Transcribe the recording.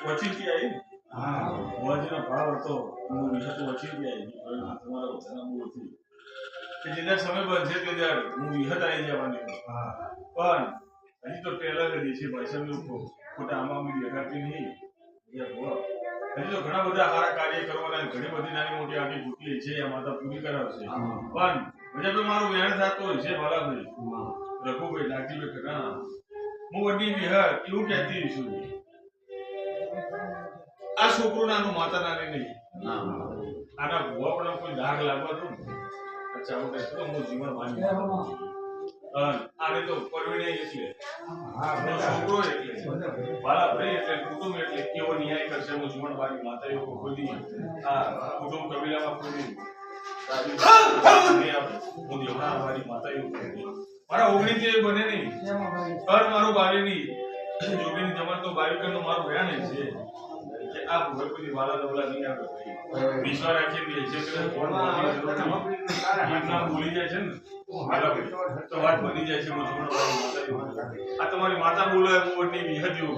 વચીથી આવી ને હા મોજીનો ભાવ હતો હું વિશે તો વચીથી આવી તમારો ધના બહુ હતી કે જેના સમય બનશે તે દર હું વિહત આવી જવાની પણ હજી તો ટેલર દેશી ભાષા નું ખોટા આમાં દેખાતી નહીં હજી તો ઘણા બધા સારા કાર્ય કરવાના ઘણી બધી નાની મોટી આટી ભૂતલી છે આ માતા પૂરી કરાવશે પણ મજા તો મારું વેણ થતો હોય છે વાલાભાઈ રઘુભાઈ નાગજીભાઈ કના હું વડી વિહર એવું કહેતી છું આ છોકરો નાનું માતા નાની નહીં આના ભૂવા પણ કોઈ દાગ લાગવા દો અચ્છા હું કહેતો હું જીવન માની આને તો પરવીને એટલે છોકરો એટલે વાલાભાઈ એટલે કુટુંબ એટલે કેવો ન્યાય કરશે હું જીવન મારી માતા એવું ખોદી આ કુટુંબ કબીલામાં ખોદી હું દેવના મારી માતા એવું ખોદી મારા 19 બને નહીં ઘર મારું બાવી નહીં જોગીની જમાત તો બાવી કરનો મારું વેણ છે કે આ ભગવતી વાલા દવલા નહીં આવે વિશ્વાસ રાખી દે છે કે કોણ નામ બોલી જાય છે ને તો વાત બની જાય છે હું જીવન માતા આ તમારી માતા બોલો એમ ઓડની વિહત એવું